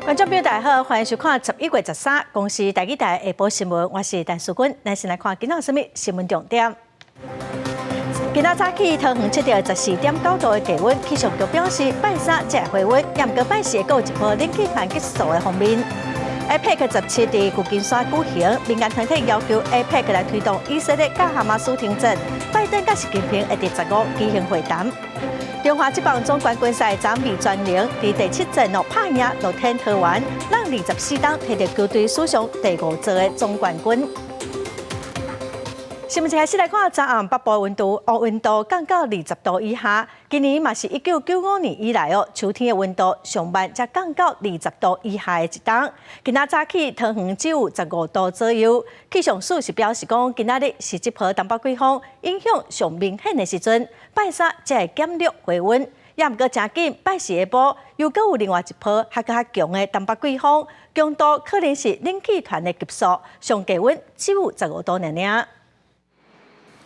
观众朋友大家好，欢迎收看11月13公司台语台下晡新闻，我是陈淑君，咱先来看今仔什么新闻重点。今仔早起，桃园测到14.9度的低温，气象局表示拜三才会回温，也毋过拜四会有一波冷气团结束的方面。APEC 17伫旧金山举行，民间团体要求 APEC 来推动以色列甲哈马斯停战，拜登甲习近平会伫15举行会谈。中华职棒总冠军赛昨未全零，伫第7战拍赢乐天桃园，让24档摕到球队史上第5座的总冠军。新闻一开始来看，昨暗北部温度降到20度以下。今年嘛是1995年以来秋天的温度上慢才降到20度以下的一档。今仔早起，桃园只有15度左右。气象署是表示讲，今仔日是这波东北季风影响上明显的时阵，拜三才会减弱回温。也毋过真紧，拜四下晡又搁有另外一波较强的东北季风，强度可能是冷气团的级数，上低温只有15度尔尔。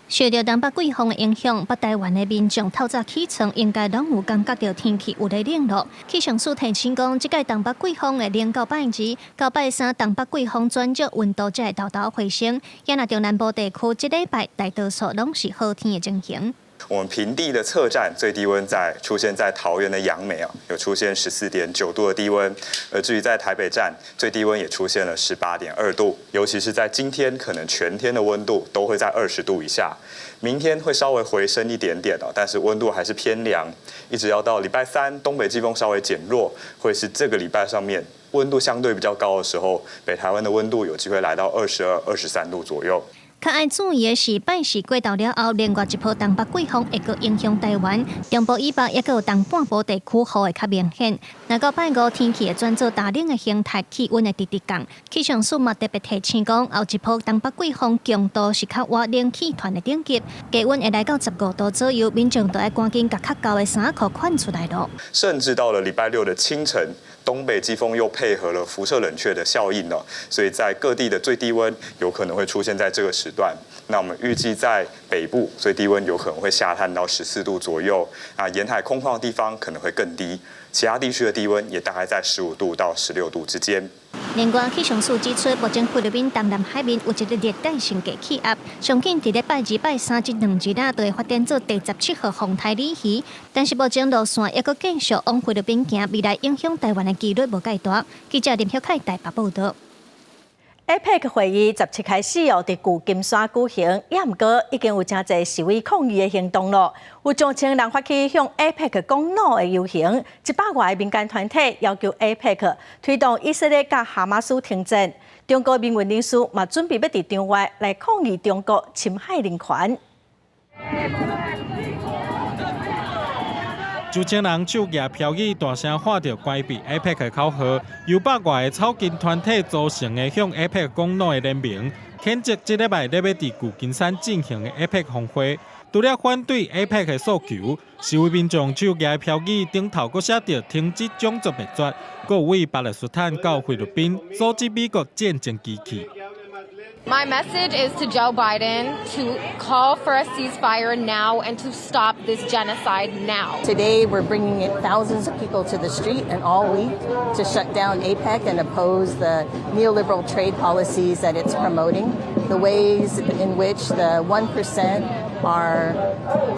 受到东北季风的影响，北台湾的民众透早起床应该拢有感觉到天气有咧冷落。气象署提醒讲，即届东北季风会连到拜二，到拜三东北季风转弱，温度才会豆豆回升。也那中南部地区即礼拜大多数拢是好天的情形。我们平地的测站最低温出现在桃园的杨梅有出现14.9度的低温，而至于在台北站最低温也出现了18.2度，尤其是在今天可能全天的温度都会在20度以下，明天会稍微回升一点点但是温度还是偏凉，一直要到礼拜三东北季风稍微减弱，会是这个礼拜上面温度相对比较高的时候，北台湾的温度有机会来到22、23度左右。较爱注意的是，拜四过到了后，另外一波东北季风会阁影响台湾，中部以北也阁有东半部地区雨会较明显。若到拜五天气会转做大冷的形态，气温会直直降。气象署嘛特别提醒讲，后一波东北季风强度是较活冷气团的等级，低温会来到15度左右，民众都要赶紧把较高的衫裤换出来咯。甚至到了礼拜六的清晨，东北季风又配合了辐射冷却的效应所以在各地的最低温有可能会出现在这个时段。那我们预计在北部最低温有可能会下探到14度左右，沿海空旷的地方可能会更低，其他地区的低温也大概在15度到16度之间。另外，气象署指出，目前菲律宾东南海面有一个热带性低气压，上紧伫咧拜二、拜三这2日都会发展做第17号风台里鱼，但是目前路线还阁继续往菲律宾行，未来影响台湾的几率无介大。记者林晓凯台北报道。APEC 会议17开始伫旧金山举行，也毋过已经有真侪示威抗议的行动咯。有上千人发起向 APEC 讲 no 的游行，100外的民间团体要求 APEC 推动以色列甲哈马斯停战。中国民运人士嘛准备要伫场外来抗议中国侵害人权。数千人手举标语，大声喊着关闭 APEC 的口号，由100外的草根团体组成的向 APEC 讲 no 的联名，谴责这礼拜要伫旧金山进行的 APEC 峰会。除了反对 APEC 的诉求，示威民众手举标语顶头阁写着停止种族灭绝，阁有为巴勒斯坦到菲律宾阻止美国战争机器。My message is to Joe Biden to call for a ceasefire now and to stop this genocide now. Today, we're bringing in thousands of people to the street and all week to shut down APEC and oppose the neoliberal trade policies that it's promoting, the ways in which the 1% are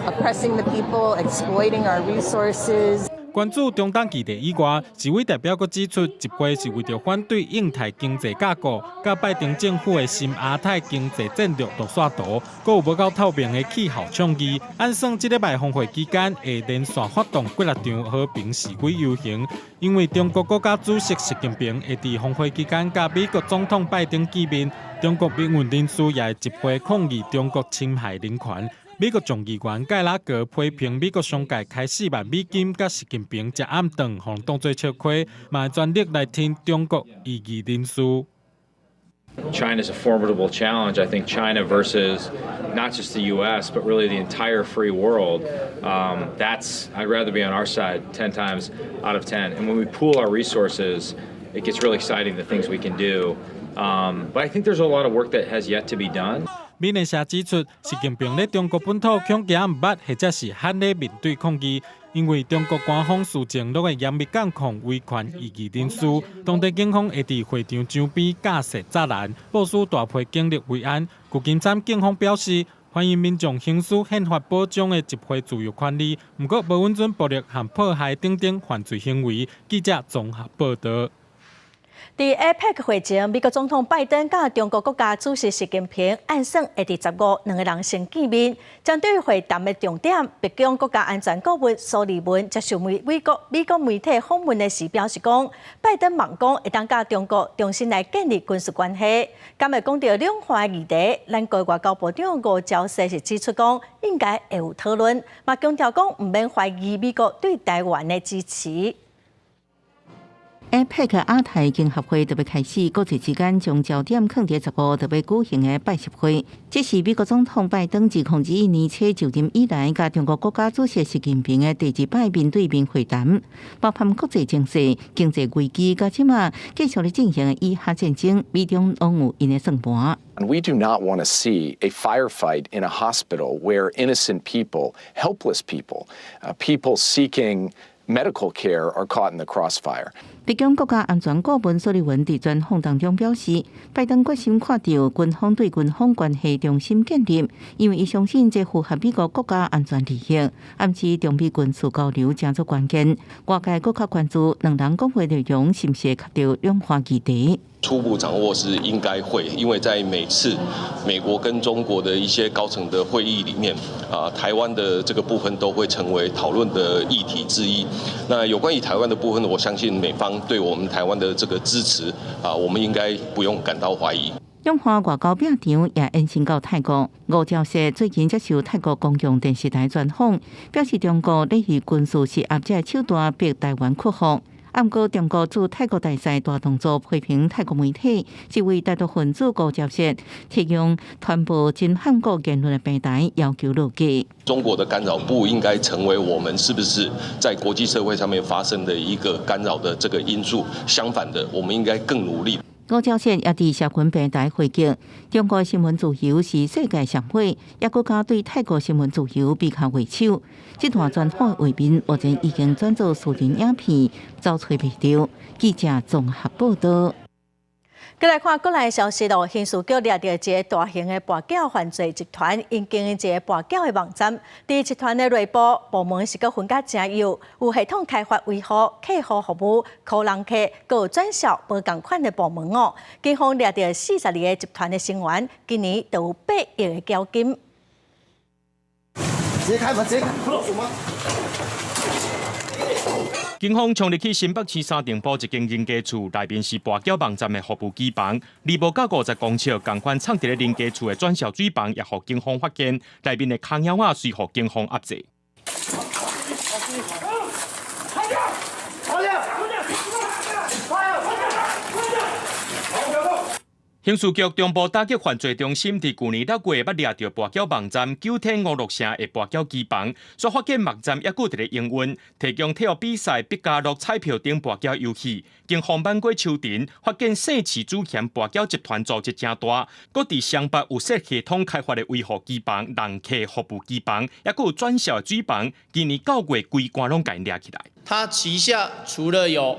oppressing the people, exploiting our resources. 关注中东议题以外，示威代表阁指出，一批是为着反对印太经济架构，甲拜登政府的新亚太经济战略路线图，阁有无够透明的气候倡议。按算，这礼拜峰会期间会连续发动几多场和平示威游行，因为中国国家主席习近平会伫峰会期间甲美国总统拜登见面，中国民运人士也会集会抗议中国侵害人权。美国众议员盖拉格批评美国商界开4万美金，甲习近平食暗顿，互当作笑话，嘛全力来听中国异议人士。China is a formidable challenge. I think China versus not just the U.S. but really the entire free world. I'd rather be on our side 10 times out of 10. And when we pool our resources, it gets really exciting the things we can do. But I think there's a lot of work that has yet to be done. 缅甸社指出，习近平在中国本土恐惊唔捌，或者是罕咧面对抗议。因为中国官方事前都会严密监控维权异议人士，当地警方会伫会场周边架设栅栏，部署大批警力维安。旧金山警方表示，欢迎民众行使宪法保障的集会自由权利，不过无允准暴力和迫害等等犯罪行为。记者综合报道。伫 APEC 会前，美国总统拜登甲中国国家主席习近平按算会伫15两个人先见面。针对会谈的重点，白宫国家安全顾问苏利文接受美国媒体访问的时表示讲，拜登望讲会当甲中国重新来建立军事关系。今日讲到两岸议题，咱国外交部长吴钊燮是指出讲，应该会有讨论，嘛强调讲唔免怀疑美国对台湾的支持。APEC 亚太经合会特别开始，各自之间将焦点放在15特别举行的拜习会。这是美国总统拜登自2021年初就任以来，甲中国国家主席习近平的第2摆面对面会谈，包含国际情势、经济危机，甲即马继续咧进行的以哈战争，美中拢有因的算盘。We do not want to see a firefight in a hospital where innocent people, helpless people, people seeking medical care are caught in the crossfire. 白宫国家安全顾问苏利文伫专访当中表示，拜登决心看到军方对军方关系重新建立，因为伊相信这符合美国国家安全利益。暗示中美军事交流真足关键，外界更较关注两人讲话内容是不是卡到两岸议题。初步掌握是应该会，因为在每次美国跟中国的一些高层的会议里面，台湾的这个部分都会成为讨论的议题之一。那有关于台湾的部分，我相信美方对我们台湾的这个支持，我们应该不用感到怀疑。两岸外交表场也延伸到泰国。吴钊燮最近接受泰国公共电视台专访，表示中国利用军事施压这手段逼台湾屈服。不过，中国驻泰国大使大动作批评泰国媒体，一位台独分子吴钊燮提供传播真反国言论的平台，要求落架。中国的干扰不应该成为我们是不是在国际社会上面发生的一个干扰的这个因素。相反的，我们应该更努力。吴钊燮也伫社群平台回击，中国新闻自由是世界上会，也国家对泰国新闻自由比较畏手。这段专访的画面目前已经转做私人影片，遭吹袂到。记者综合报道。再来看国内消息咯，刑事局抓到一个大型的跋筊犯罪集团，因经营一个跋筊的网站。伫集团的内部，部门是佮分甲真有系统开发维护客户服务、扣人客、佮转销无共款的部门哦。警方抓到42个集团的成员，今年都有8亿的交金。直接开门，直接开，不漏锁吗？警方冲入去新北市三重埔一间人家厝，内面是跋筊网站的服务机房，2部到50公尺，同款藏伫咧人家厝的转销水房，也互警方发现，内面的空腰仔随互警方压制。刑事局中部打击犯罪中心伫去年6月捌抓到跋筊网站9天56城的跋筊机房，所发现网站抑佫伫咧营运，提供体育比赛、笔加乐、彩票等跋筊游戏。经访问过秋田，发现姓市主嫌跋筊集团组织真大，佫伫湘北有设系统开发的维护机房、人客服务机房，抑佫有转销的水房。今年9月规关拢甲因抓起来。他旗下除了有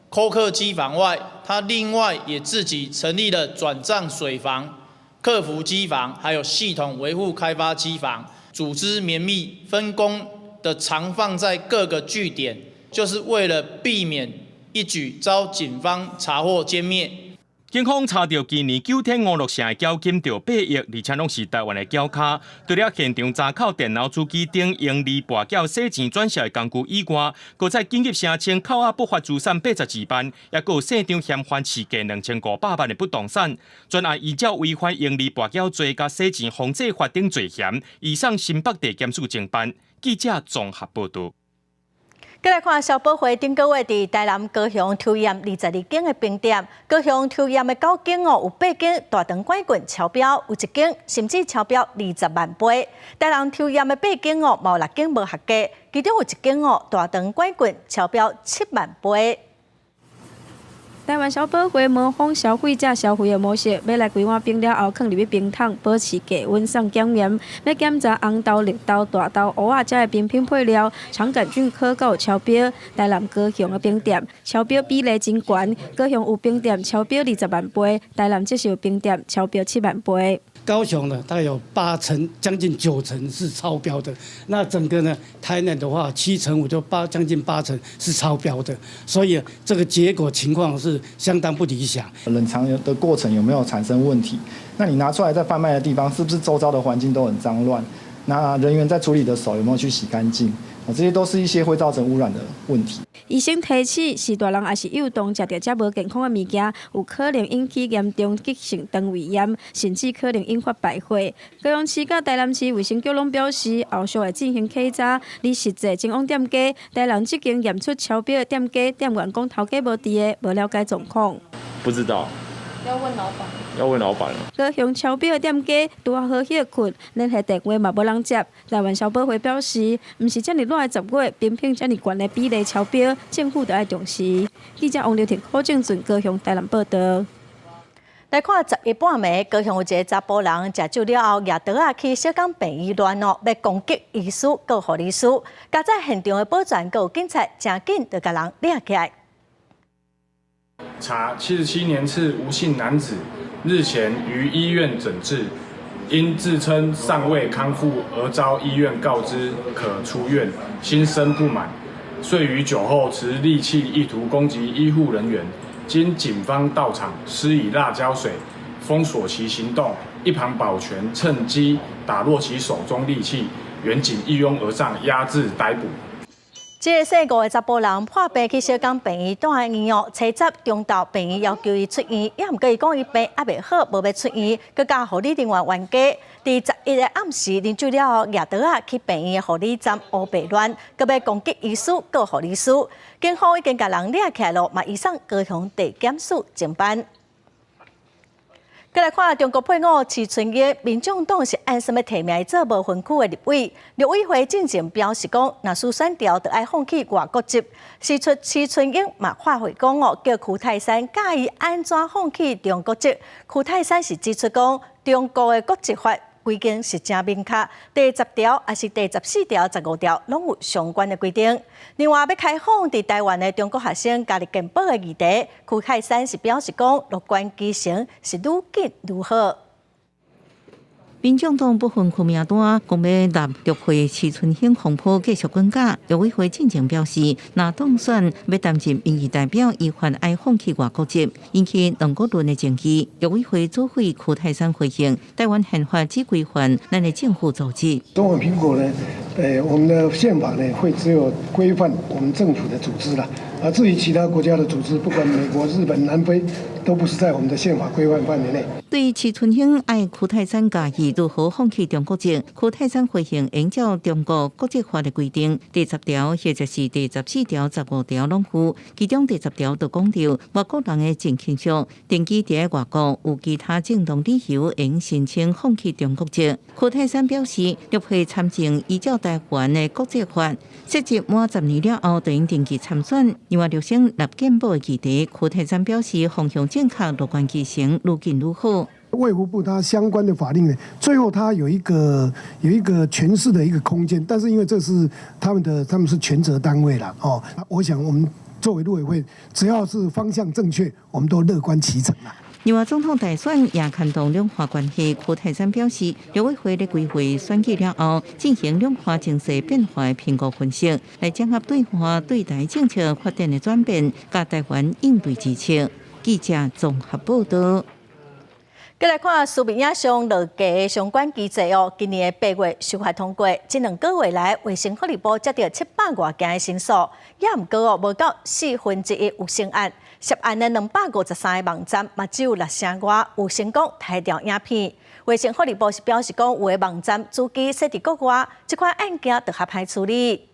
扣客机房外，他另外也自己成立了转账水房、客服机房，还有系统维护开发机房，组织绵密分工的常放在各个据点，就是为了避免一举遭警方查获歼灭。警方查到今年9天56城的缴金着8亿，而且拢是台湾的缴卡。除了现场查扣电脑主机等用利跋筊洗钱转销的工具以外，搁在紧急声称扣押不法资产82万，也搁有市场嫌犯市价2500万的不动产。专案依照违反用利跋筊罪甲洗钱防治法等罪嫌，移送新北地检署侦办。记者综合报道。再来看消保会顶个月伫台南高雄抽验22间的冰店，高雄抽验的9间哦，有8间大肠杆菌超标，有1间甚至超标20万杯。台南抽验的8间哦，有6间无合格，其中有1间哦，大肠杆菌超标7万杯。台湾消保会模仿消费者消费的模式，要来规碗冰了后，放入去冰桶，保持低温上检验。要检查红豆、绿豆、大豆、蚵仔这的冰品配料，肠杆菌可够超标。台南高雄的冰店超标比例真高，高雄有冰店超标20万杯，台南则是有冰店超标7万杯。高雄呢，大概有8成，将近9成是超标的。那整个呢，台南的话7成5，就将近8成是超标的。所以这个结果情况是相当不理想。冷藏的过程有没有产生问题？那你拿出来在贩卖的地方，是不是周遭的环境都很脏乱？那人员在处理的手有没有去洗干净？这些都是一些会造成污染的问题。医生提醒，是大人还是幼童食到这无健康的物件，有可能引起严重急性肠胃炎，甚至可能引发败血。高雄市甲台南市卫生局拢表示，后续会进行稽查，你实际前往店家，台南即间验出超标的店家，店员讲头家无伫的，无了解状况。不知道。要问老板。要问老板了。高雄超标的店家拄好好歇困，联系电话嘛无人接。台湾消保会表示，毋是遮尔热的10月，冰品遮尔悬的比例超标，政府就要重视。记者王刘婷、柯正俊高雄台南报道。来看11半暝，高雄有一个查甫人食酒了后，举刀啊去小港病院乱闹，要攻击医师、告护理师。加在现场的保全，有警察真紧就甲人抓起来。查77年次吴姓男子日前于医院诊治，因自称尚未康复而遭医院告知可出院，心生不满，遂于酒后持利器意图攻击医护人员。经警方到场施以辣椒水封锁其行动，一旁保全趁机打落其手中利器，员警一拥而上压制逮捕。这个姓吴的查甫人破病去小港病院住院哦，初10中昼病院要求伊出院，也毋过伊讲伊病还袂好，无要出院，佮甲护理人员冤家。伫11日暗时，啉酒了后，举刀啊去病院的护理站乌白乱，佮要攻击医师、告护理师。警方已经甲人抓起来了，嘛移送高雄地检署侦办。再来看中国配偶徐春英，民众党是按什么提名做无分区的立委？立委会进前表示讲，若输选调，就要放弃外国籍。徐春英嘛发回讲哦，叫屈泰山介意安怎放弃中国籍？屈泰山是指出讲，中国的国籍法规定是真明确，第10条也是第14条、15条拢有相关的规定。另外，要开放伫台湾的中国学生家己健保的议题，屈泰山是表示讲，乐观其成，是愈紧愈好。民众党不分区名单，讲要纳入会徐春兴风波继续滚价。陆委会进前表示，若当选要担任民意代表，依法爱放弃外国籍，引起两国论的争议。陆委会主委屈泰山回应：台湾宪法只规范咱的政府组织。中华民国呢，我们的宪法呢会只有规范我们政府的组织啦，而至于其他国家的组织，不管美国、日本、南非，都不是在我们的宪法规范范围内。对于徐春兴爱屈泰山介意如何放弃中国籍，屈泰山回应按照中国国籍法的规定，第10条或者是第14条、15条拢有，其中第10条就讲到外国人的政倾向，定居伫外国有其他正当理由，应申请放弃中国籍。屈泰山表示，陆会参政依照台湾的国籍法，涉及满10年了后，就应登记参选。另外，陆生立健保的议题，屈泰山表示方向正确，乐观其成，愈紧愈好。卫福部它相关的法令呢，最后它有一个诠释的一个空间，但是因为这是他们是权责单位啦，哦，我想我们作为陆委会，只要是方向正确，我们都乐观其成啦。另外，总统大选也牵动两岸关系。屈泰山表示，陆委会咧规划选举了后，进行两岸情势变化的评估分析，来整合对华对台政策发展的转变，甲台湾应对之策。记者综合报道。再来看苏明影像落架的相关机制哦，今年的8月修法通过，这2个月来，卫生福利部接到700多件的申诉，也毋过哦，无到1/4有成案。涉案的253个网站，嘛只有60多有成功抬掉影片。卫生福利部是表示讲，有的网站主机设伫国外，这款案件就合派处理。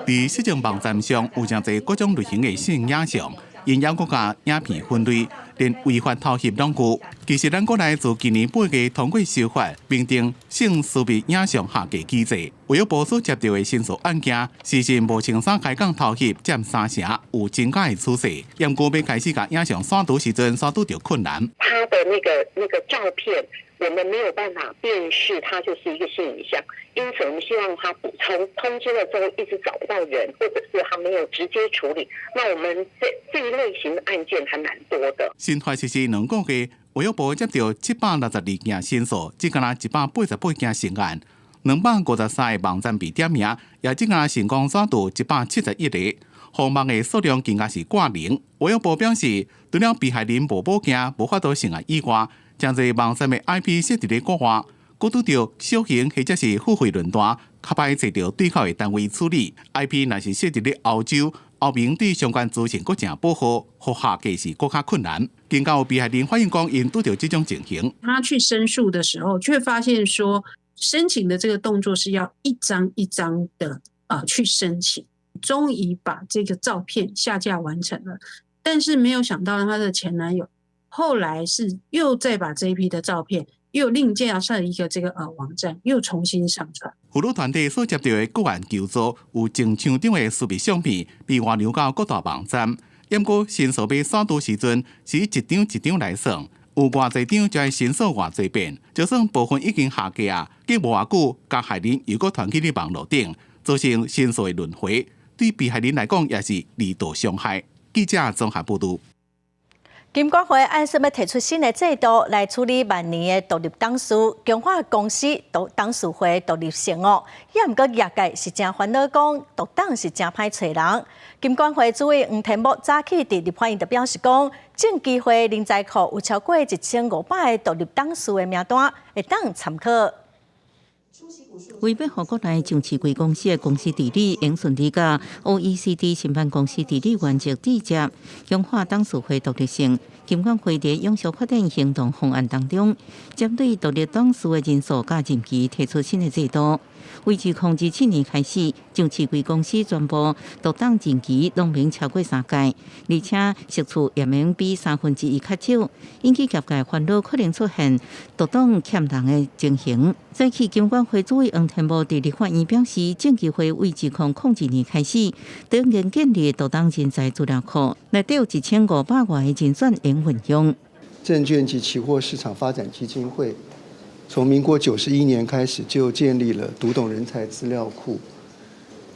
伫实境网站上有真侪各种类型的性影像，因要国家影片分类，连违法偷翕拢有。其实，咱国内自今年8月通过修法，并定性私密影像下架机制。卫育部所接到的申诉案件，事实无清爽开讲偷翕占3成，有增加的趋势。严格要开始甲影像删除时阵，删除着困难。他的那个照片，我们没有办法辨识它就是一个性影像，因此我们希望他补充通知了之后一直找不到人，或者是他没有直接处理。那我们这一类型的案件还蛮多的。新法实施2个月。卫育部接到762件申诉，只敢188件成案，253个网站被点名，也只敢成功删除171个，号码的数量更加是挂零。卫育部表示，除了被害人无报警、无法度成案以外，真侪网站的 IP 设置在国外，佫拄到小型或者是付费论坛，较歹找到对口的单位处理。IP 若是设置在欧洲。后面对相关资讯佫正保护，互下架是佫较困难。更加有被害人反映讲，因拄到这种情形，他去申诉的时候，却发现说，申请的这个动作是要一张一张的去申请，终于把这个照片下架完成了，但是没有想到他的前男友后来是又再把这一批的照片。又另架设一个这个网站，又重新上传。辅导团队所接到的个案求助，有前厂长的私密相片被外流到各大网站，不过申诉被删除时阵是一张一张来算，有偌侪张就要申诉偌侪遍。就算部分已经下架啊，过无偌久，加害人又搁传去咧网络顶，造成申诉的轮回，对被害人来讲也是二度伤害。记者综合报道。金管会按说要提出新的制度来处理万年的独立董事、强化公司董事会独立性哦。也毋过业界是真烦恼，讲独董是真歹找人。金管会主委黄天木早起伫立法院就表示讲，证监会人才库有超过1500个独立董事的名单，会当参考。为要互国内上市贵公司的公司治理用顺利甲 OECD 承办公司治理原则对接，强化董事会独立性。金管会伫永续发展行动方案当中，针对独立董事的人数甲任期提出新的制度。为自2017年开始，上市贵公司全部独董任期拢免超过3届，而且释出也免比1/3较少，引起业界烦恼可能出现独董欠人的情形。早起金管会主委黄天木伫立法院表示，证监会为2002年开始，就应建立独董人才资料库，内底有1500外的人选应运用。证券及期货市场发展基金会从民国91年开始就建立了独董人才资料库，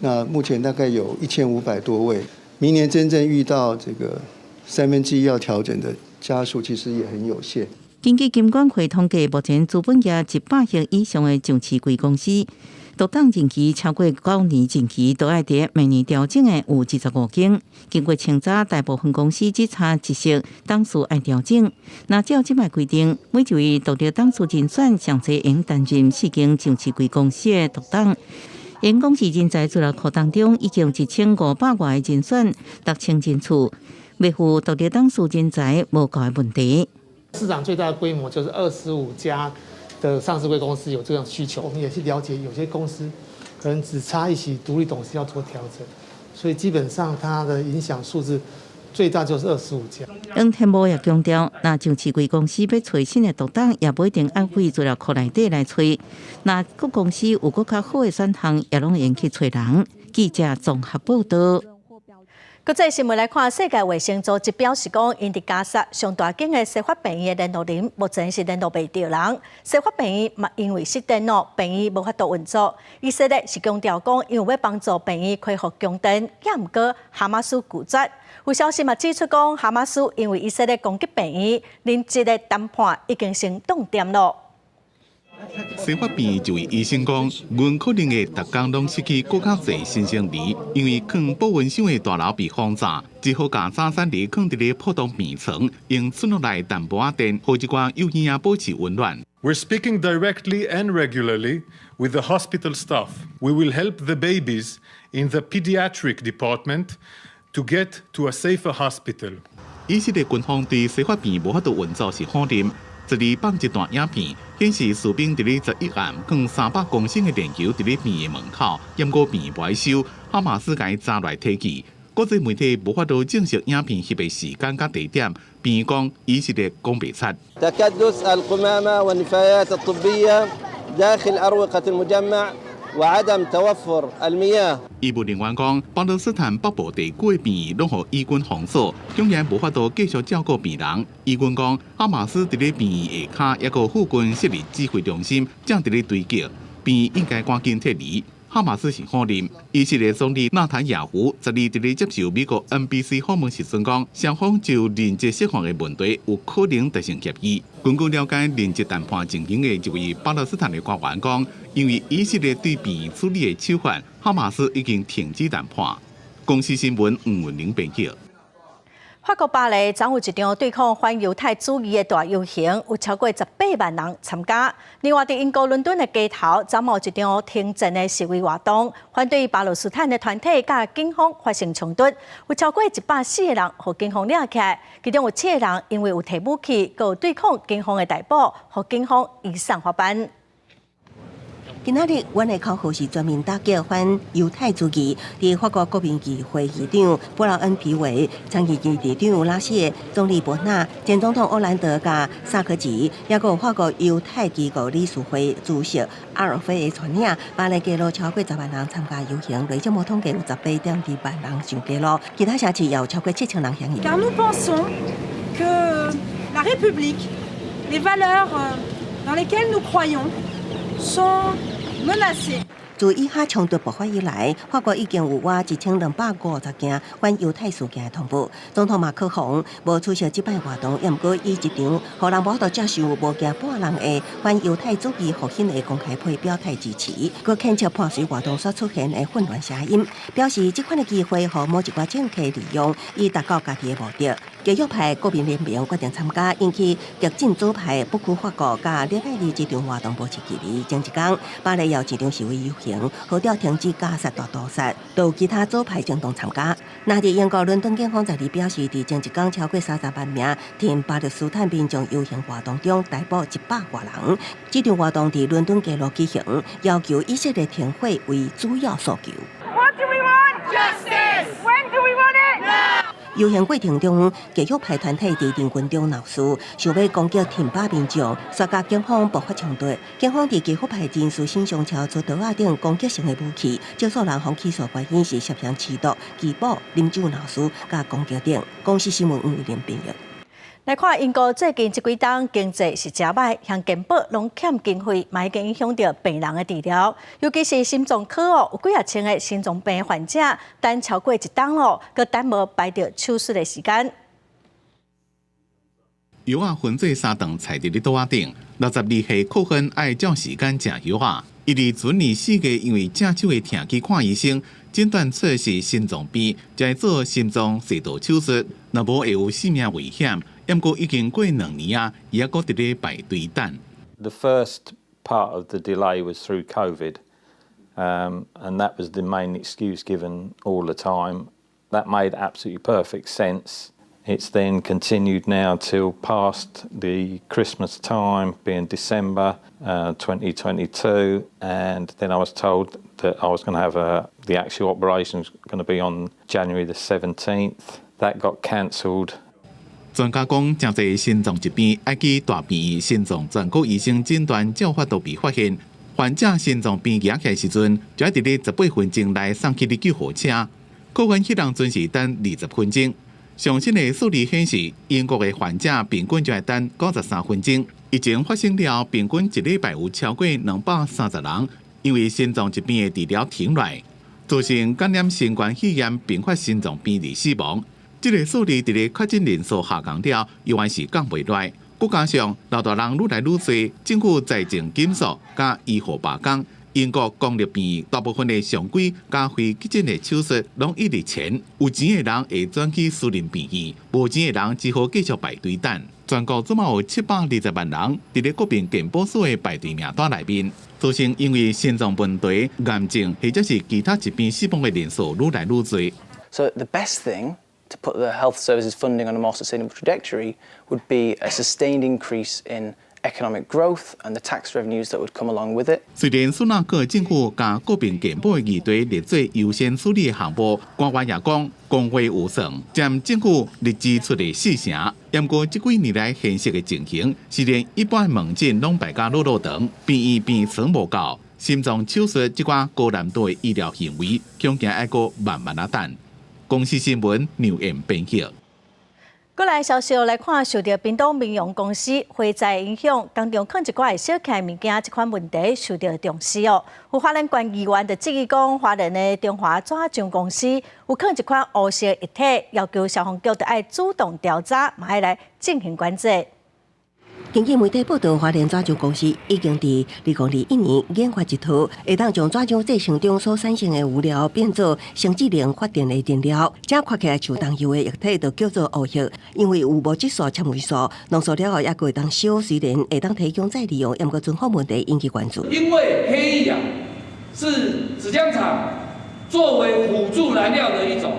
那目前大概有1500多位，明年真正遇到这个1/3要调整的家数，其实也很有限。根据金管会统计，目前资本额100亿以上的上市贵公司，独董任期超过9年任期，都爱伫每年调整的有25间。经过清查，大部分公司只差1席董事爱调整。那照即摆规定，每一位独立董事人选上侪应担任4间上市贵公司的独董。因公司人才资料库当中，已经1500外的人选达成进出，维护独立董事人才无够的问题。市场最大的规模就是25家的上市贵公司有这种需求，我们也去了解，有些公司可能只差一席独立董事要做调整，所以基本上它的影响数字最大就是25家。黄天木也强调，那上市贵公司要找新的独董，也不一定按费资料库内底来找。那各公司有更较好的选项，也拢用去找人。记者综合报道。国际新闻来看，世界卫生组织表示讲，因伫加沙上大间的西法病院的联络人，目前是联络袂到人。西法病院嘛，因为失电脑，病院无法度运作。以色列是强调讲，因为要帮助病院恢复供电，也毋过哈马斯拒绝。有消息嘛指出讲，哈马斯因为以色列攻击病院，临时的谈判已经先冻点了。西法病院一位医生讲，阮可能会逐工拢失去更较侪新生儿，因为抗保温箱的大楼被轰炸，只好将早餐儿放伫咧普通病床，用村落内淡薄仔电，互一寡幼婴仔保持温暖。We're speaking directly and regularly with the hospital staff. We will help the babies in the pediatric department to get to a safer hospital. 以色列军方对西法病无法度运作是否认。昨日放一段影片，显示士兵伫咧11暗放300公升的电球伫咧病的门口，掩过病不爱收，哈马斯甲伊砸来提起。国际媒体无法度证实影片翕的时间甲地点，病院讲以色列讲袂出。تكدس القمامة والنفايات الطبية داخل أروقة المجمع وعدم توفر المياه。医务人员讲，巴勒斯坦北部地区的病院拢互以军封锁，竟然无法度继续照顾病人。以军讲，哈马斯伫咧病院下骹，抑个附近设立指挥中心，正伫咧追击，病院应该赶紧撤离。哈马斯是否认？以色列总理纳坦雅胡12日伫咧接受美国 NBC 访问时阵讲，双方就人质释放的问题有可能达成协议。根据了解人质谈判进行的一位巴勒斯坦的官员讲，因为以色列对病院处理的手法，哈马斯已经停止谈判。公司新闻黄文玲编辑。法国巴黎昨有一场对抗反犹太主义的大游行，有超过18万人参加。另外，伫英国伦敦的街头，昨有一场停战的示威活动，反对巴勒斯坦的团体甲警方发生冲突，有超过140个人被警方抓起来，其中有7个人因为有提武器，佮有对抗警方的逮捕，被警方移送法办。今仔日，阮的口号是全面打击反犹太主义。伫法国国民议会议长布劳恩皮维、参议院议长拉谢、总理伯纳、前总统欧兰德甲萨科齐，也有法国犹太机构理事会主席阿尔菲的传领，巴黎街路超过10万人参加游行，累计无统计有18.2万人上街路，其他城市也有超过7000人响应。Car nous pensons que la République, les valeurs dans lesquelles nous croyons, sont menacées. 自以哈冲突爆发以来，法国已经有约1250件反犹太事件的通报。总统马克龙无出席这摆活动，也毋过以一场互人无法度接受、无惊半人的反犹太主义复兴的公开会表态支持。佮谴责伴随活动所出现的混乱声音，表示这款的机会互某一寡政客利用，以达到家己的目的。极右派国民联盟决定参加，引起激进左派不屈法国甲礼拜二这场活动保持距离。前一天，巴黎有一场示威游行，号召停止加沙大屠杀，都有其他左派政党参加。那伫英国伦敦警方12日表示，伫前一天超过30万名挺巴勒斯坦民众游行活动中逮捕100多人。这场活动伫伦敦街路举行，要求以色列停火为主要诉求。What do we want? Justice. When do we want it? Now. 游行过程中，极右派团体伫人群中闹事，想要攻击挺巴民众，刷甲警方爆发冲突。警方伫极右派人士身上敲出刀仔等攻击性的武器，少数人方起诉原因是涉嫌持毒、拒捕、饮酒闹事、甲攻击等。公司新闻黄玉玲编译。来看英国最近这几档经济是真歹，像健保拢欠经费，嘛已经影响到病人的治疗，尤其是心脏科有几啊千个心脏病患者等超过1档佮等无排到手术的时间。药啊分做3档菜伫咧桌仔顶，62岁扣分爱照时间食药啊。伊伫准年4月因为正手的疼去看医生，诊断出是心脏病，才做心脏摄导手术，若无会有性命危险。不过已经过2年啊，伊还搁伫咧排队等。The first part of the delay was through COVID, and that was the main excuse given all the time. That made absolutely perfect sense. It's then continued now till past the Christmas time, being December 2022, and then I was told that I was going to have the actual operation was going to be on January the 17th. That got cancelled. 专家讲，真侪心脏疾病爱去大病院心脏全国医生诊断，照法都被发现。患者心脏病压起来时阵，就要伫咧18分钟内送去救护车。扣分迄人准时等20分钟。上新的数字显示，英国的患者平均就要等93分钟。疫情发生了，平均一礼拜有超过230人因为心脏疾病的治疗停来，造成感染新冠肺炎并发心脏病而死亡。这个数字伫咧确诊人数下降了，依然是降袂落来。再加上老大人愈来愈多，政府财政紧缩加医护罢工，英国公立病院大部分的常规加非急诊的手术拢一直前，有钱的人会转去私人病院，无钱的人只好继续排队等。全国总有720万人伫咧国民健保署的排队名单内面，造成因为心脏问题、癌症或者是其他疾病死亡的人数愈来愈多。So the best thing to put the health services funding on a more sustainable trajectory would be a sustained increase in economic growth and the tax revenues that would come along with it. 虽然苏纳克政府将国民健保议题列做优先处理项目，官员也讲工会有算，占政府日支出的4成。不过，这几年来现实的情形是连一般门诊拢排甲落长，病院病床无够，心脏手术这款高难度的医疗行为，恐惊要搁慢慢啊等。公司新闻牛燕编辑。过来消息来看，受到屏东民用公司火灾影响，当中放一寡小客物件这款问题受到重视哦。有华人县议员就质疑讲，华人的中华纸浆公司有放一款黑色液体，要求消防局就要主动调查，嘛要来进行管制。根据媒体报道，华联纸浆公司已经伫2021年研发一套会当将纸浆制成中所产生的物料变做性质能发电的燃料，这看起来像重油的液体，就叫做黑色。因为有无质素、纤维素，浓缩了后也会当烧，虽然会当提供再利用，也过存放问题引起关注。因为黑氧是纸浆厂作为辅助燃料的一种，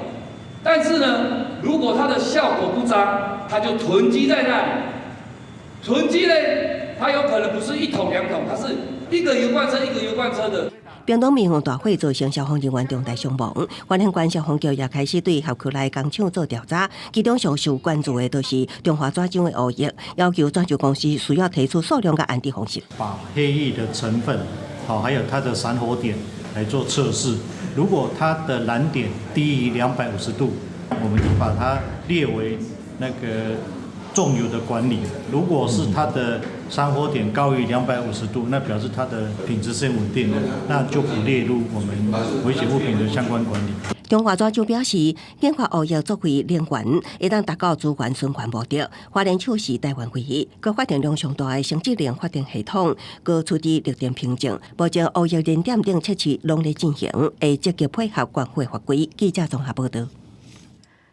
但是呢，如果它的效果不彰，它就囤积在那里。囤积呢，它有可能不是1桶2桶，它是一个油罐车一个油罐车的。屏东民用大火造成消防人员重大伤亡，花莲县消防局也开始对辖区内工厂做调查，其中上受关注的都是中华纸浆的黑液，要求纸浆公司需要提出数量和安定方式，把黑液的成分，还有它的闪火点来做测试。如果它的燃点低于250度，我们就把它列为那个重油的管理。如果是它的闪火点高于250度，那表示它的品质是稳定的，那就不列入我们危险物品的相关管理。中华纸浆表示，研发黑液作为能源，会当达到资源循环目的。花莲厂是台湾唯一佮发电量上大的省质能发电系统，佮处置绿电凭证，保证黑液燃点等测试拢在进行，会积极配合关会法规。记者综合报道。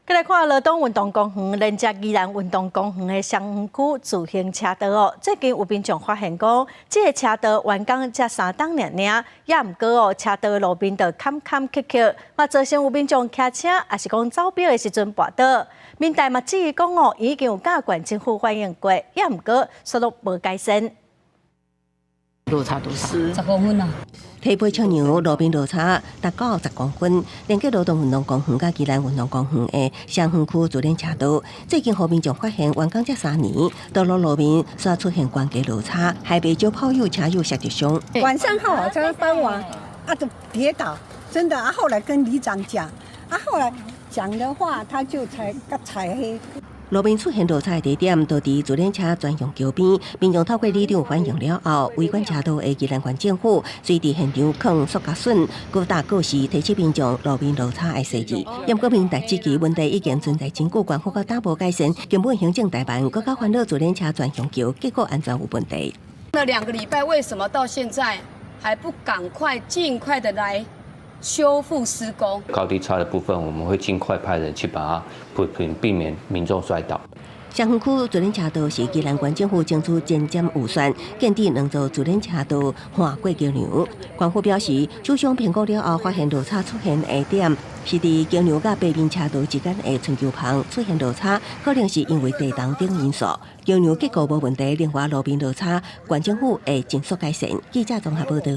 再来看罗东运动公园，连接宜兰运动公园的双园区自行车道哦。最近有民众发现讲，这个车道完工才3档尔，也毋过哦，车道路边就坎坎坷坷，嘛造成有民众骑车也是讲走标的时阵跋倒。民代嘛质疑讲哦，已经有甲县政府反映过，也毋过速度无改善。落差多少？10公分啊！提杯车牛路边落差达到10公分，连接罗东运动公园甲宜兰运动公园的双园区自行车道，最近互民众发现完工这3年，道路路面煞出现关节落差，还被少跑友、车友摔跌伤。晚上好，才傍晚就跌倒，真的后来跟里长讲，后来讲的话，他就才黑。路边出现落差的地点，都伫自行车专用桥边。民众透过里长反映了后，围观车道的宜兰县政府随伫现场放塑胶笋，高大告示提醒民众路边落差要设置。不过民代指期问题已经存在真久，县府佮打无改善，根本行政代办佮较烦恼自行车专用桥，结果安全有问题。那2个礼拜为什么到现在还不赶快尽快的来修复施工？高低差的部分，我们会尽快派人去把它避免民众摔倒。双园区自行车道是宜兰县政府争取减减预算，建置2座自行车道换过桥梁。县府表示，首相评估了后，发现落差出现的点是伫桥梁甲北面车道之间的春秋旁出现落差，可能是因为地动等因素。桥梁结构无问题，另外路边落差，县政府会尽速改善。记者综合报道。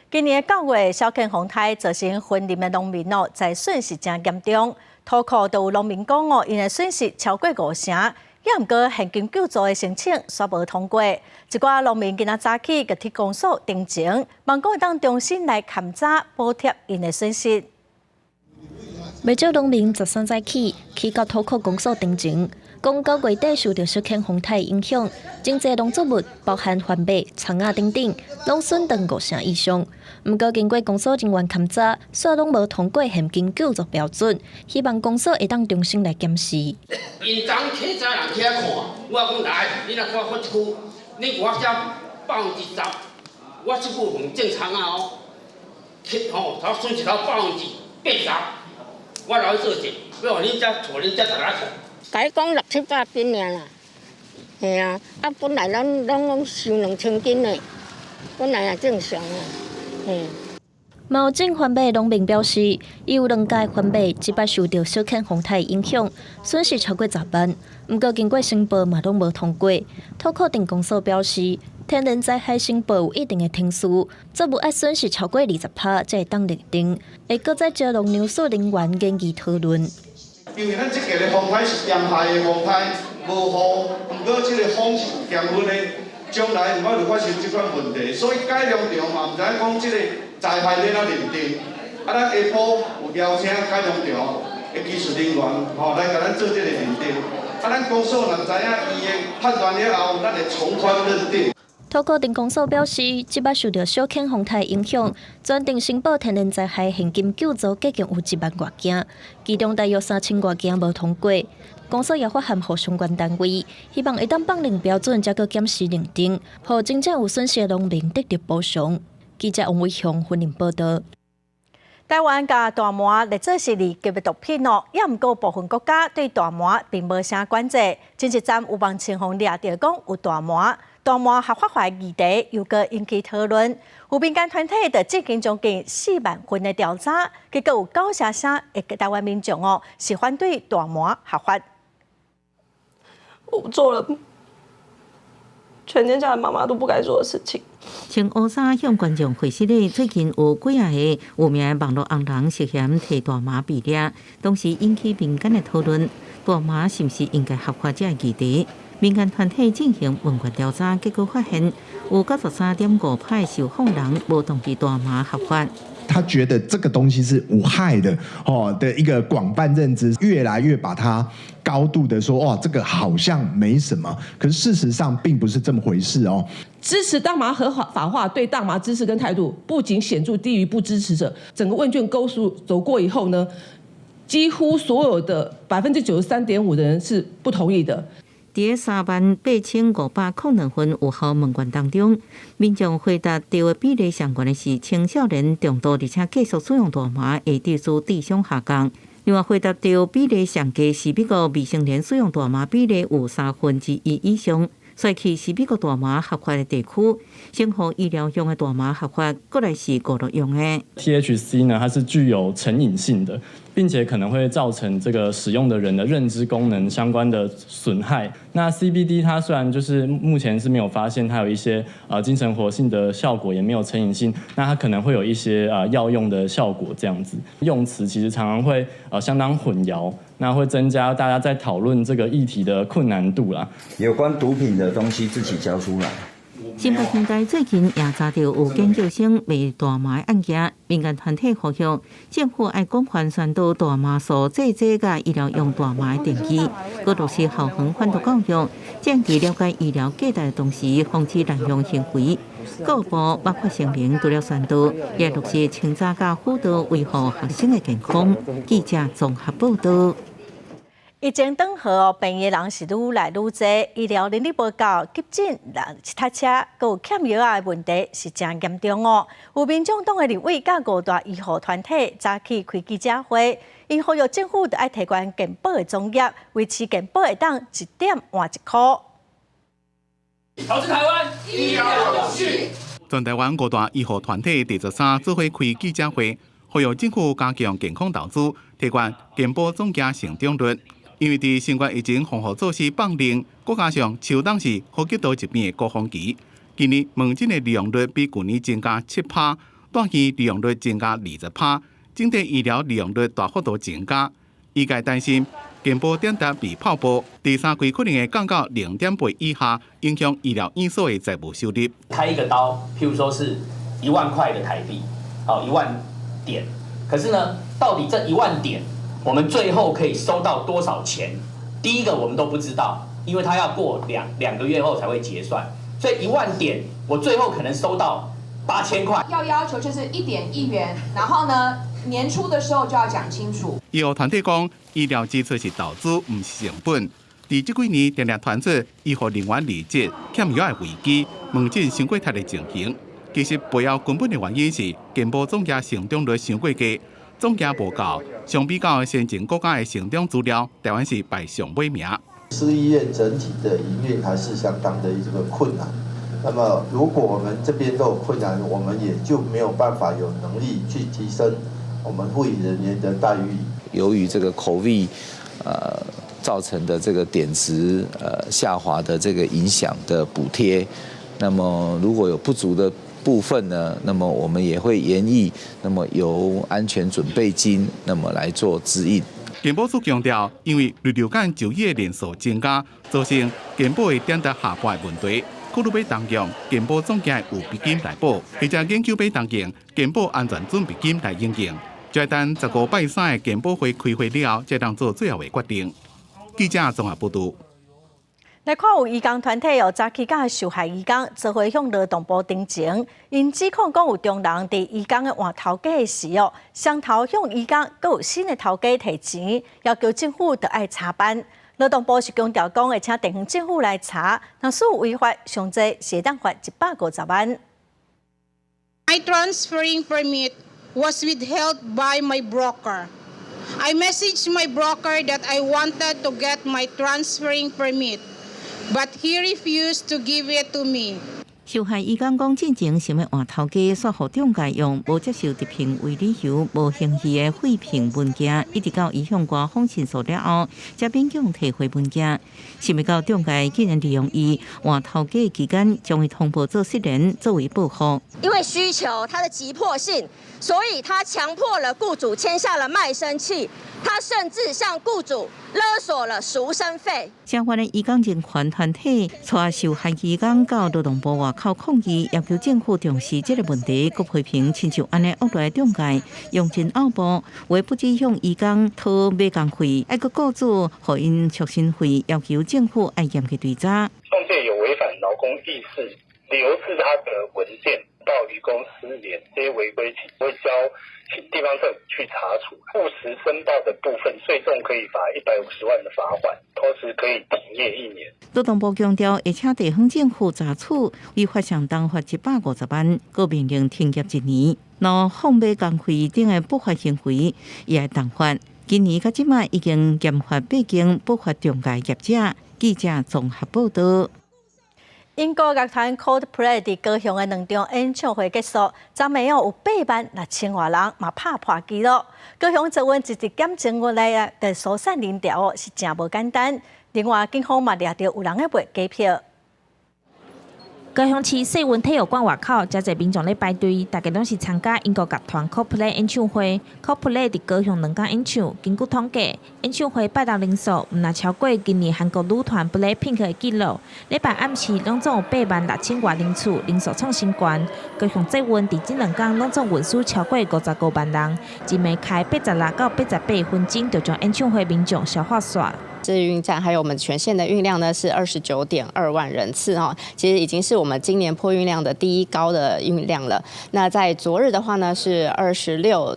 今年9月，小坑洪台造成婚林的农民在损失真严重。土库都有农民讲因的损失超过5成，也毋过现金救助的申请煞无通过。一寡农民今仔早起就替公所定情，望讲会当重新来勘查补贴因的损失。不少农民13早起去到土库公所定情，讲9月底受到小坑洪台影响，真侪农作物包含番麦、葱仔等等，拢损断5成以上。不过经过公所人员勘查，煞拢无通过现金救助标准，希望公所会当重新来检视。因昨起早人起来看，我讲来，你若看我一区，你我写10%，我这部分正常啊哦，他损失到80%，我来做事，要互你遮带你遮大家看。改讲6、700斤尔啦，嘿啊，本来咱拢收2000斤的，本来也正常啊，嘿。毛巾环保农民表示，伊有2届环保即摆受到小犬风台影响，损失超过10万。不过经过申报嘛拢无通过。土库电公所表示，天然灾害申报有一定的天数，作物爱损失超过20%才会当认定，会搁再招农粮署人员研议讨论。因为咱即个风台是严害的风台，无雨，不过即个风是严温的，将来唔可能发生即款问题，所以改良场嘛，唔知影讲即个灾害咧哪认定。啊，咱下晡有邀请改良场的技术人员来甲咱做即个认定。啊，咱公所若知影伊的判断了后，咱会从宽认定。土库电公所表示，即摆受到小犬风台影响，全程申报天然灾害现金救助计共有1万多件，其中大约3000多件无通过。公所也发函予相关单位，希望会当放领标准，再个检视认定，予真正有损失的农民得到补偿。记者王伟雄婚姻报道。台湾甲大麻历做是2级的毒品哦，也毋过部分国家对大麻并无啥管制。前一站有网清风掠到讲有大麻合法化议题又搁引起讨论。有民间团体就进行将近4万份的调查，结果有90%的台湾民众哦是反对大麻合法。我做了全天下的妈妈都不该做的事情。穿乌衫向观众回示咧，最近有几啊个有名的网络红人涉嫌摕大麻被掠，当时引起民间的讨论，大麻是毋是应该合法这个议题。民间团体进行问卷调查，结果发现有93.5%受访人无同意大麻合法。他觉得这个东西是无害的的一个广泛认知，越来越把它高度的说，这个好像没什么，可是事实上并不是这么回事哦。支持大麻合法化，对大麻支持跟态度不仅显著低于不支持者。整个问卷勾数走过以后呢，几乎所有的93.5%的人是不同意的。伫38502份有效问卷当中，民众回答对的比例上悬的是青少年重度而且继续使用大麻会致使智商下降。另外，回答对比例上低是美国未成年使用大麻比例有1/3以上。帅气是美国大麻合法的地区，生活医疗用的大麻合法，过来是娱乐用的。THC 呢，它是具有成瘾性的，并且可能会造成这个使用的人的认知功能相关的损害。那 CBD 它虽然就是目前是没有发现它有一些精神活性的效果，也没有成瘾性，那它可能会有一些药用的效果这样子。用词其实常常会相当混淆。那会增加大家在讨论这个议题的困难度啦。有关毒品的东西自己交出来。新北天台最近也查到有研究生卖大麻的案件，民间团体呼吁政府要广泛宣导大麻所制甲医疗用大麻的定义，搁就是校园反毒教育，降低了解医疗价值的同时，防止滥用行为。各部包括声明除了宣导，也落实清查甲辅导，维护学生的健康。记者综合报道。疫情当后，病的人是愈来愈多，医疗能力不够，急诊、塞车，佮有欠药的问题是真严重哦。有民众党的立委甲5大医护团体早起开记者会，因呼吁政府要提悬健保的总额，维持健保会当1点换1块。投资台湾，医疗永续。全台湾5大医护团体第13做伙开记者会，呼吁政府加强健康投资，提悬健保总额成长率。因为伫新冠疫情防护措施放零，再加上秋冬是呼吸道疾病的高峰期，今年门诊的利用率比去年增加7%，短期利用率增加20%，整体医疗利用率大幅度增加。医界担心健保点达被泡沫，第3季可能会降到0.8以下，影响医疗院所的财务收入。开一个刀，譬如说是1万块的台币，1万点，可是呢，到底这1万点？我们最后可以收到多少钱？第一个我们都不知道，因为它要过两个月后才会结算，所以1万点我最后可能收到8000块。要求就是1点1元，然后呢，年初的时候就要讲清楚。医护团体讲，医疗支出是投资，唔是成本。伫这几年，常常传出医护人员离职、欠药的危机，门诊伤过值的情形。其实背后根本的原因是健保总额成长率伤过低。总额无够，相比较先进国家的成长资料，台湾是排上尾名。私医院整体的营运还是相当的一个困难，那么如果我们这边都有困难，我们也就没有办法有能力去提升我们护理人员的待遇。由于这个COVID造成的这个点值下滑的这个影响的补贴，那么如果有不足的部分呢，那么我们也会研议，那么由安全准备金那么来做支应。健保署强调，因为日流感就医的人数增加，造成健保的点值下滑的问题，考虑要动用健保总计有备金来补，或者研究要动用健保安全准备金来应用。就等15拜3的健保会开会了后，才当做最后的决定。记者综合报道。来看有移工团体早起甲受害移工做伙向劳动部陈情，因指控讲有中人伫移工的换头家的时双头向移工，阁有新的头家提钱，要求政府得爱查办。劳动部是强调讲会请地方政府来查，若是有违法，上济是当罚150万。My transferring permit was withheld by my broker. I messaged my broker that I wanted to get my transferring permit, but he refused to give it to me. 受害移工讲，进前想要换头家，煞互中介用无接受直聘为理由，无形序的废聘文件，一直到伊向我放申诉了后，才勉强摕回文件。想要到中介竟然利用伊换头家的期间，将伊通报做失联作为报复。因为需求它的急迫性，所以他强迫了雇主签下了卖身契，他甚至向雇主勒索了赎身费。相关的移工人权团体带受害移工到劳动部外口抗议，要求政府重视这个问题，佮批评亲像安尼恶劣的中介用尽拗步，为不止向移工讨买工费，还佮雇主互因促薪费，要求政府爱严去追查。中介有违反劳工意识，留置他的文件到渔公失联，这些违规情会交地方政府去查处。不实申报的部分，最重可以罚150万的罚款，同时可以停业1年。劳动部强调，会请地方政府查处，违法上当罚150万，佮命令停业1年。若放买工费等的不法行为，也会当罚。今年到即卖已经严罚8间不法中介业者。记者综合报道。英国乐团 Coldplay 伫高雄的2场演唱会结束，昨暝有86000多人嘛拍破纪录。高雄做阮一日检证下来的疏散人潮是真无简单。另外，警方嘛抓到有人在卖假票。高雄市世运体育馆外口，真侪民众咧排队，大家拢是参加英国乐团 Coldplay 演唱会。Coldplay 伫高雄2天演唱，根据统计，演唱会拜到人数毋若超过今年韩国女团 BLACKPINK 的纪录。礼拜暗时拢总有86000多人次，人数创新高。高雄世运伫这2天拢总运输超过55万人，一暝开86到88分钟，就将演唱会民众消化煞。这运站还有我们全线的运量呢是29.2万人次哈，其实已经是我们今年破运量的第1高的运量了。那在昨日的话呢是26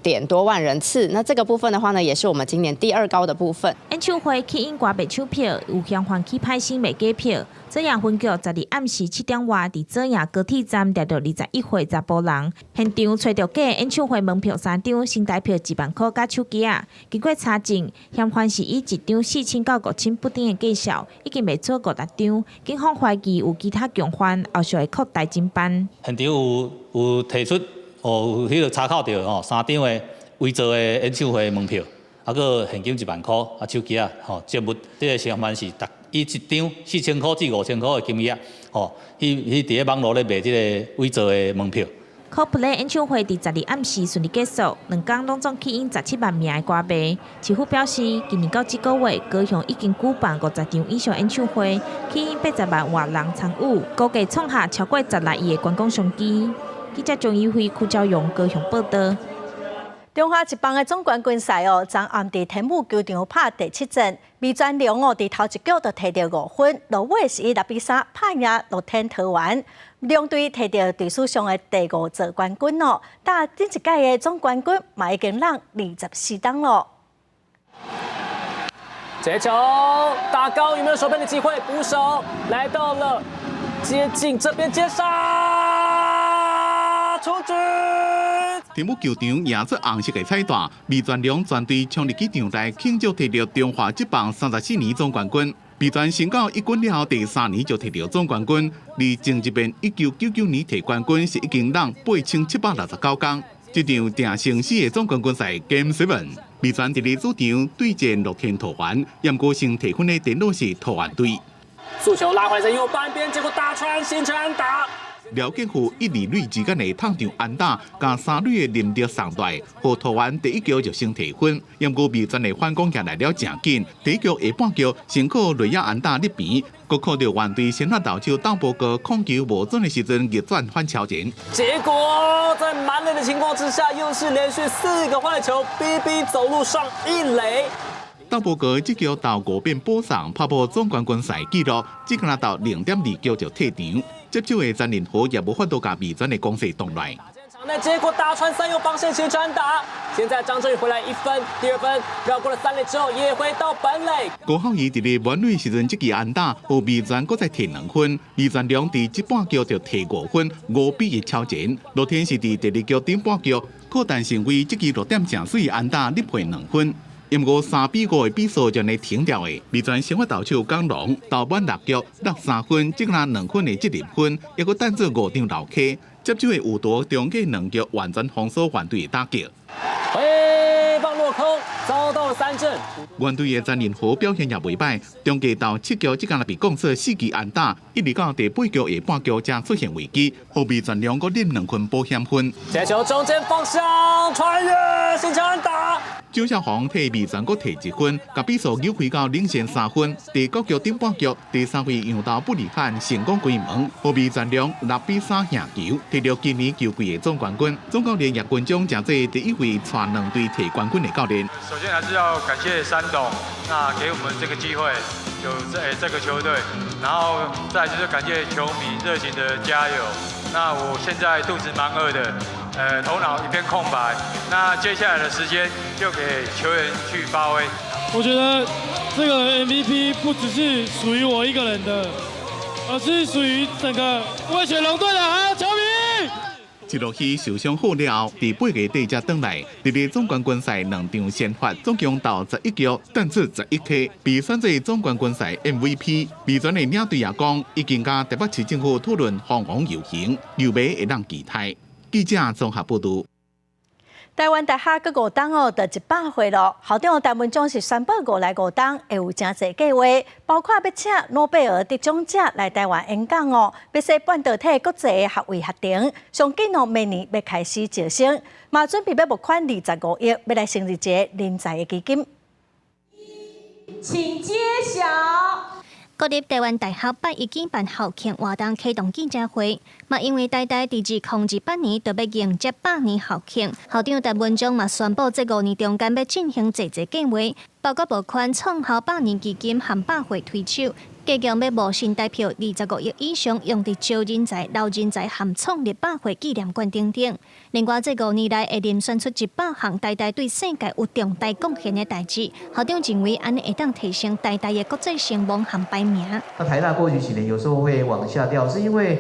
点多万人次，那这个部分的话呢，也是我们今年第2高的部分。演唱会起因挂卖抢票，有嫌犯起歹心卖假票。这样分局12暗时7点外，伫这样高铁站抓到21岁查甫人，现场找到假演唱会门票3张，新台票1万块加手机啊。经过查证，嫌犯是以1张4000到5000不等的计数，已经卖出50张。警方怀疑有其他共犯，后续会扩大侦办。现场有提出。有迄个查考到3张的伪造的演唱会门票，个现金1万块，手机证物，这个嫌犯是以1张4000块至5000块的金额，去伫咧网络咧卖这个伪造的门票。Coldplay 演唱会伫12暗时顺利结束，2天拢总吸引17万名的歌迷。市府表示，今年到这个月，高雄已经举办50场以上演唱会，吸引80万外人参与，估计创下超过16亿的观光商机。记者张义辉、邱昭勇高雄报道。中华职棒的总冠军赛昨暗伫天母球场拍第7战，味全龙伫头一局就摕到5分，落尾是以6比3拍赢乐天桃园，两队摕到队史上的第5座冠军但顶一届的总冠军嘛已经让24档了。这球打高，有没有守备的机会？捕手来到了接近这边接杀，出局。天母球场赢出红色的彩带，味全龙全队冲入球场内庆祝摕到中华职棒34年总冠军。比传升到一军了后第3年就摕到总冠军，而前一遍1999年摕冠军是已经让8769天。这场定生死的总冠军赛 Game 7，比传伫咧主场对战乐天桃园，严格性提分的电脑是桃园队。速球拉回在右半边，结果大川形成安打。廖建富1、2垒之间的探场安打，加3垒的林德上台，和桃园第一局就先提分。严过比战的反攻下来了正紧，第一局下半局先靠雷亚安打入边，佮靠到原队先发投手邓波哥控球无准的时阵逆转反超前。结果在满垒的情况之下，又是连续4个坏球，逼走路上1垒。邓波哥这局投5遍补上，打破总冠军赛纪录，只敢投0.2局就退场。接手的詹仁和也无法度甲比战的攻势动来。场内结果大川3右防线形成安打，现在张振宇回来1分，第2分绕过了3垒之后也回到本垒。高浩仪伫咧满垒时阵，这记安打，和比战搁再摕2分，比战2伫这半局就摕5分，5-1超前。乐天是伫第2局顶半局，靠但成为这记6点正水安打力配2分。因过3-5的比数就来停掉的，比传先发投手江龙投满6局落3分，只拿2分的责任分，也搁单做5场流客。接手的有夺中继2局完全封锁原队的打击。挥棒落空，遭到了3振。原队的詹仁和表现也袂歹，中继到7局只敢被攻失4支安打，一直到第8局下半局才出现危机，后比传2个领2分保险分。接球中间方向穿越形成安打。周小红替比传阁摕1分，甲比数扭开到领先3分。第9局顶半局，第3回杨道不离汉成功关门，后比传6-3赢球，摕到今年球季的总冠军。总教练叶军忠正做第1回带2队摕冠军的教练。首先还是要感谢山董，那给我们这个机会，有这个球队，然后再就是感谢球迷热情的加油。那我现在肚子蛮饿的。头脑一片空白，那接下来的时间就给球员去发挥。我觉得这个 MVP 不只是属于我一个人的，而是属于整个味全龙队的还有球迷。一落去受伤好了，第8个底才回来，伫咧总冠军赛2场先发，总共投11局，但出11颗，被选做总冠军赛 MVP。比传的领队也讲，已经甲台北市政府讨论方往游行，有未会让期待。记者综合报道。台湾大学各5档就100岁了，校长陈文忠是宣布5来5档会有真侪计划，包括要请诺贝尔得奖者来台湾演讲哦，要使半导体国际学位学程，上紧明年要开始招生，嘛准备要募款25亿，要来成立一个人才的基金。请揭晓。国立台湾大学8月举办校庆活动启动记者会，嘛因为台大伫2028年就要迎接100年校庆，校长陈文忠嘛宣布，这5年中间要进行侪计划，包括募款创校100年基金和百会推手，加强要募新台票25亿以上，用伫招人才、留人才和创立百会纪念馆等等。另外，这5年来会遴选出100项台大对世界有重大贡献的代志，校长认为安尼会当提升台大的国际声望和排名。那台大过去几年有时候会往下掉，是因为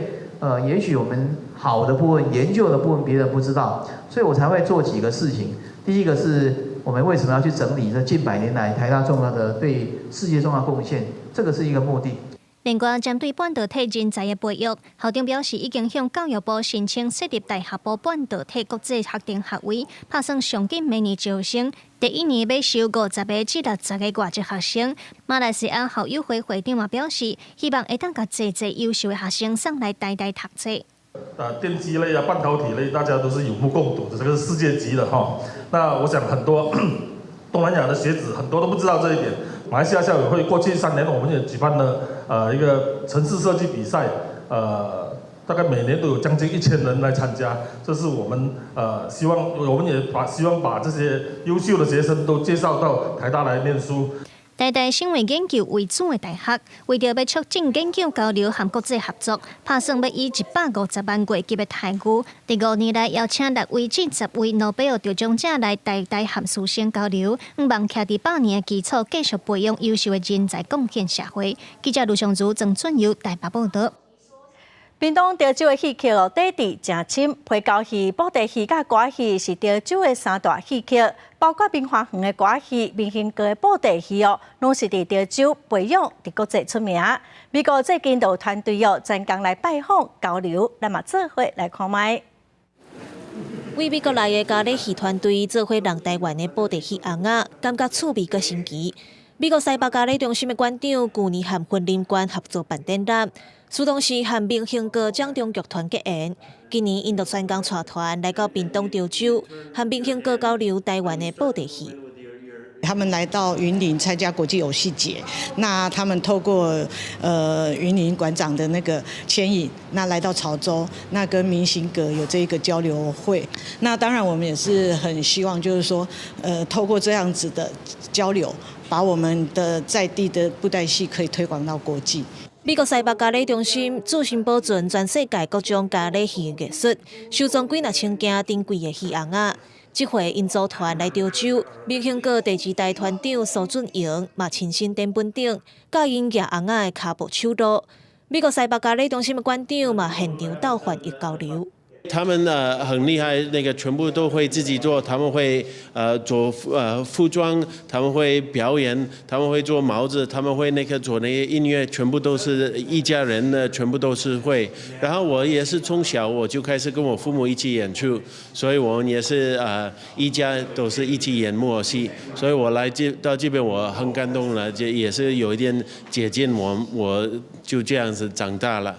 也许我们好的部分、研究的部分别人不知道，所以我才会做几个事情。第一个是我们为什么要去整理这近100年来台大重要的对世界重要贡献，这个是一个目的。另外，针对半导体人才的培育，校长表示已经向教育部申请设立大学部半导体国际学程学位，打算上紧明年招生。第1年要收50个至60个外籍学生。马来西亚校友会会长也表示，希望会当甲侪优秀的学生上来台大读册。电机类啊、半导体类，大家都是有目共睹的，这个是世界级的哈。那我想很多东南亚的学子很多都不知道这一点。马来西亚校友会过去3年，我们也举办了一个城市设计比赛，大概每年都有将近1000人来参加。这是我们希望，我们也希望把这些优秀的学生都介绍到台大来念书。台大成为研究为主的大学，为着要促进研究交流和国际合作，打算要以150万过级的台牛，第5年来邀请6位至10位诺贝尔得奖者来台大和师生交流，希望徛伫100年的基础，继续培养优秀的人才，贡献社会。记者卢尚如、郑春友台北报道。屏东潮州的戏曲底子真深，皮胶戏、布袋戏甲歌戏是潮州的三大戏曲，包括明华园的歌戏、明兴阁的布袋戏拢是伫潮州培养，伫国际出名。美国最近就团队专工来拜访交流，咱嘛做伙来看卖。为美国来的咖喱戏团队做伙让台湾的布袋戏红仔，感觉趣味佮新奇。美国西北咖喱中心的馆长去年和婚林馆合作办展览，苏东市和明兴阁掌中剧团结缘。今年因就专工带团来到屏东潮州，和明兴阁交流台湾的布袋戏。他们来到云林参加国际游戏节，那他们透过云林馆长的那个牵引，那来到潮州，那跟明兴阁有这一个交流会。那当然我们也是很希望，就是说透过这样子的交流，把我们的在地的布袋戏可以推广到国际。美国西北咖喱中心自行保存全世界各种咖喱戏的艺术，收藏几若千件珍贵的戏红仔。这回因组团来潮州，明兴阁第2代团长苏俊营嘛亲身登本顶，教因举红仔的脚步手路。美国西北咖喱中心的馆长嘛现场到翻译交流。他们很厉害，那个全部都会自己做，他们会做服装，他们会表演，他们会做帽子，他们会做那些音乐，全部都是一家人的，全部都是会。然后我也是从小我就开始跟我父母一起演出，所以我们也是一家都是一起演木偶戏，所以我来到这边我很感动了，也是有一点接近我就这样子长大了。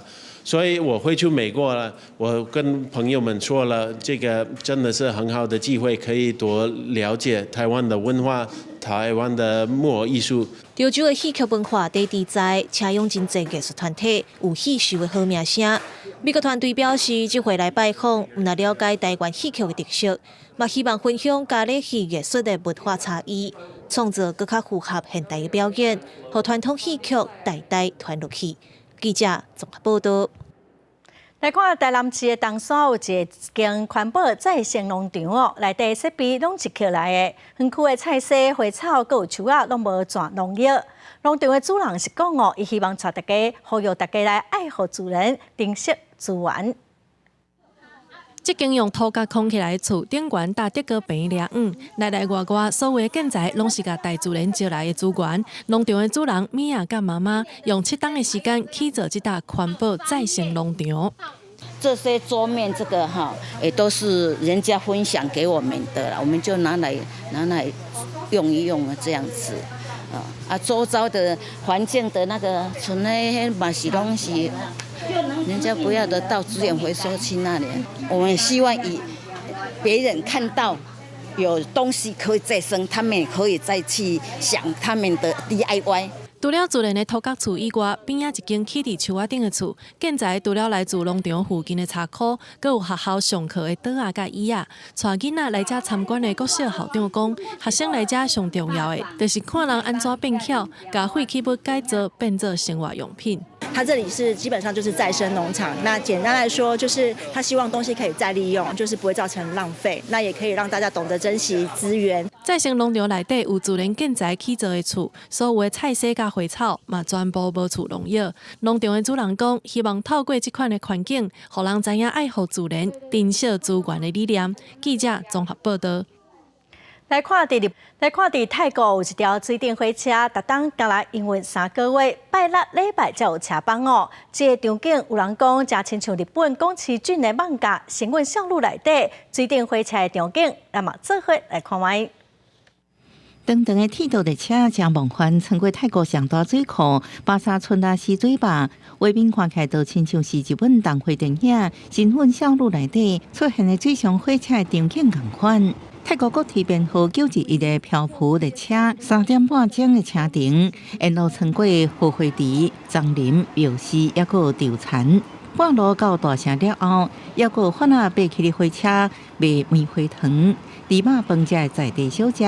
所以我会去美国了，我跟朋友们说了，这个真的是很好的机会，可以多了解台湾的文化、台湾的木偶艺术。潮州的戏曲文化地地在，请用真济艺术团体有戏秀的好名声。美国团队表示，这回来拜访，唔来了解台湾戏曲的特色，嘛希望分享咖喱戏艺术的文化差异，创造更较符合现代的表演，和传统戏曲代代传落去。记者综合报道。来看台南市的东山有一间环保再生农场内底设备拢是捡来的，园区的菜色、花草、佮有树仔拢无全农药。农场的主人是讲伊希望带大家，呼吁大家来爱护自然，珍惜资源。这间用土甲空起来的厝，顶悬搭德国平梁内内外外所有的建材拢是甲大自然招来的资源。农场的主人米娅甲妈妈用7天的时间起做这搭环保再生农场。这些桌面这个也都是人家分享给我们的了，我们就拿来用一用这样子。周遭的环境的那个存的嘛是东西，人家不要的到资源回收区那里。我们希望以别人看到有东西可以再生，他们也可以再去想他们的 DIY。除了自然的土角厝以外，边仔一间起伫树仔顶的厝，建材除了来自农场附近的茶库，阁有学校上课的桌仔甲椅仔。带囡仔来遮参观的国小校长讲，学生来遮上重要的，就是看人安怎变巧，把废弃物改造变做生活用品。它这里是基本上就是再生农场，那简单来说就是他希望东西可以再利用，就是不会造成浪费，那也可以让大家懂得珍惜资源。再生农场内底有自然建材起造的厝，所有的菜色甲花草嘛全部无除农药。农场的主人讲，希望透过这款的环境，让人知影爱护自然、珍惜资源的理念。记者综合报道。来看泰国有一条水电火车，逐档行来营运3个月，拜六礼拜才有车帮哦。这个场景有人讲，真亲像日本宫崎骏的漫画《神韵少女》内底水电火车的场景，那么做伙来看卖。长长的铁道列车将梦幻穿过泰国上大水库巴沙村拉溪水坝，画面看起来都亲像是日本动画电影《神韵少女》内底出现的水上火车的场景同款。泰国国铁编号911的漂浮列车3点半钟的车程，沿路穿过荷花池、樟林、庙寺，也有稻田。半路到大城了后，也有翻下爬起的火车卖棉花糖、猪肉饭食的在地小吃。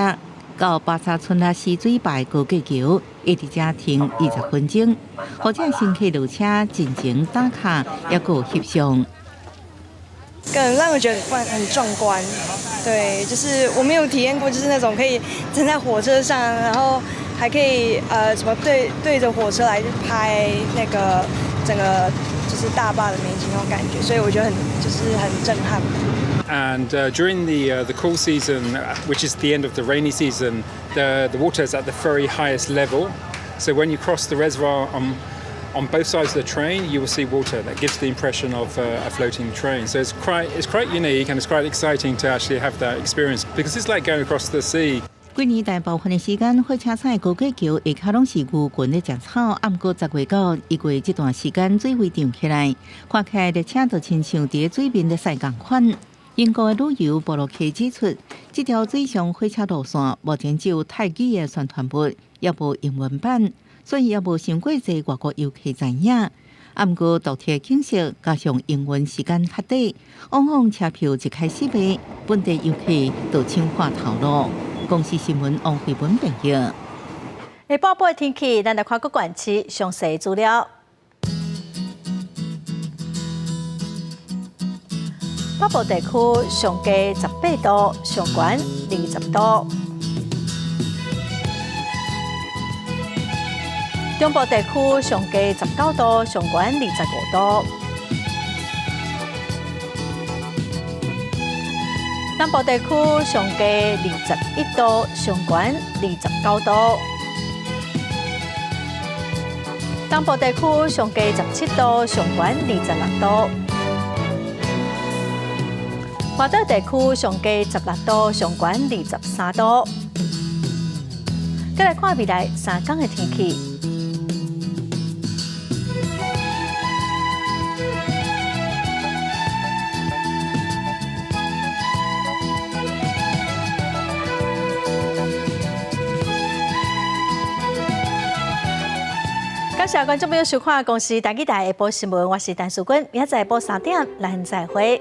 到巴沙村拉溪水坝高架桥，一直车停20分钟，或者乘客落车进行打卡，也有翕相。更让我觉得很壮观，对，就是我没有体验过，就是那种可以站在火车上，然后还可以什么对着火车来拍那个整个就就是大坝的美景那种感觉，所以我觉得很震撼。And during the cool season, which is the end of the rainy season, the water is at the very highest level. So when you cross the reservoir on both sides of the train, you will see water. That gives the impression of a floating train. So it's quite unique and it's quite exciting to actually have that experience because it's like going across the sea. 今年大部分的时间，火车彩高架桥下骹拢是牛群咧食草。不过10月到1月这段时间，水位涨起来，看起来列车就亲像伫水面咧驶共款。英国的旅游部落客指出，这条水上火车路线目前只有泰语的宣传物，也无英文版，所以也无伤过侪外国游客知影。不过独特景色加上英文时间较短，往往车票一开始卖，本地游客就抢破头路。公司新闻王慧文报道。下晡报的天气，咱来看各县市详细资料。北部地区上低18度，上悬20度；中部地区上低19度，上悬25度；南部地区上低21度，上悬29度；东部地区上低17度，上悬26度；华岛地区上低16度，上悬23度。再来看未来3天的天气。感谢观众朋友收看《公视台记台下晡新闻》，我是陈淑君，明仔载下晡3点，咱再会。